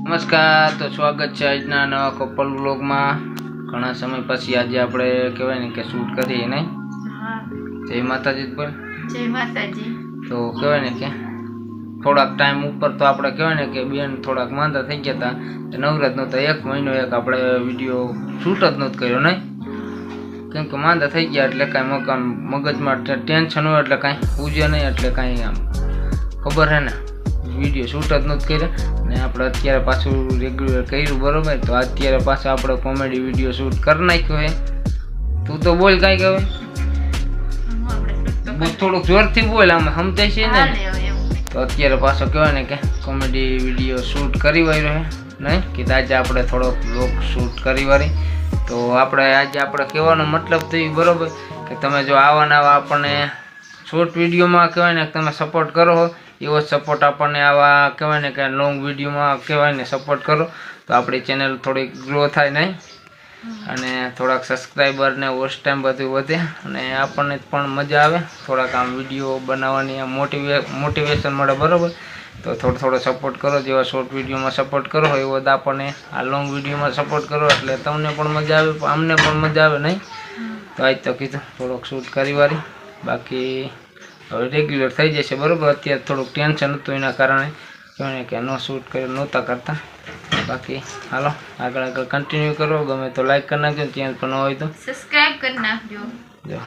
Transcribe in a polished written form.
નમસ્કાર, તો સ્વાગત છે આજના નવા કપલ વ્લોગમાં। ઘણા સમય પછી આજે આપણે કહેવાય ને કે શૂટ કરીએ નહીં। હા, જય માતાજી બોલ। જય માતાજી। તો કહેવાય ને કે થોડાક ટાઈમ ઉપર તો આપણે કહેવાય ને કે બેન થોડાક માંદા થઈ ગયા હતા, નવરાત નહોતા, 1 મહિનો એક આપણે વિડીયો શૂટ જ નહોતો કર્યો નહીં, કેમ કે માંદા થઈ ગયા એટલે કાંઈ મગજમાં ટેન્શન હોય એટલે કાંઈ પૂજે નહીં, એટલે કાંઈ આમ ખબર હે ને વિડીયો શૂટ જ નહોતો કર્યો ને આપણે અત્યારે પાછું રેગ્યુલર કર્યું બરોબર। તો અત્યારે પાછું આપણે કોમેડી વિડીયો શૂટ કરી નાખ્યો હે। તું તો બોલ કાંઈ કહેવાય, થોડુંક જોરથી બોલ, આમ સમજાય છે ને। તો અત્યારે પાછો કહેવાય ને કે કોમેડી વિડીયો શૂટ કરી વાળ્યો હે નહીં, કીધું આજે આપણે થોડોક વ્લોગ શૂટ કરી વાળી। તો આજે આપણે કહેવાનો મતલબ તો એ બરોબર કે તમે જો આવા નવા આપણને શોર્ટ વિડીયોમાં કહેવાય ને તમે સપોર્ટ કરો હો, એવો સપોર્ટ આપણને આવા કહેવાય ને કે લોંગ વિડીયોમાં કહેવાય ને સપોર્ટ કરો તો આપણી ચેનલ થોડીક ગ્રો થાય નહીં, અને થોડાક સબસ્ક્રાઈબર ને વોચ ટાઈમ બધું વધે, અને આપણને પણ મજા આવે, થોડાક આમ વિડીયો બનાવવાની આમ મોટિવેશન મળે બરાબર। તો થોડો સપોર્ટ કરો, જેવા શોર્ટ વિડીયોમાં સપોર્ટ કરો એવો જ આપણને આ લોંગ વિડીયોમાં સપોર્ટ કરો, એટલે તમને પણ મજા આવે, અમને પણ મજા આવે નહીં। તો આજ તો કીધું થોડોક શૂટ કરી વાળી, બાકી હવે રેગ્યુલર થઈ જશે બરાબર। અત્યારે થોડુંક ટેન્શન હતું એના કારણે કહેવાય કે નો શૂટ કર્યો નહોતા કરતા, બાકી હાલો આગળ કન્ટિન્યુ કરો, ગમે તો લાઈક કરી નાખજો, ચેનલ પર ન હોય તો સબસ્ક્રાઇબ કરી નાખજો।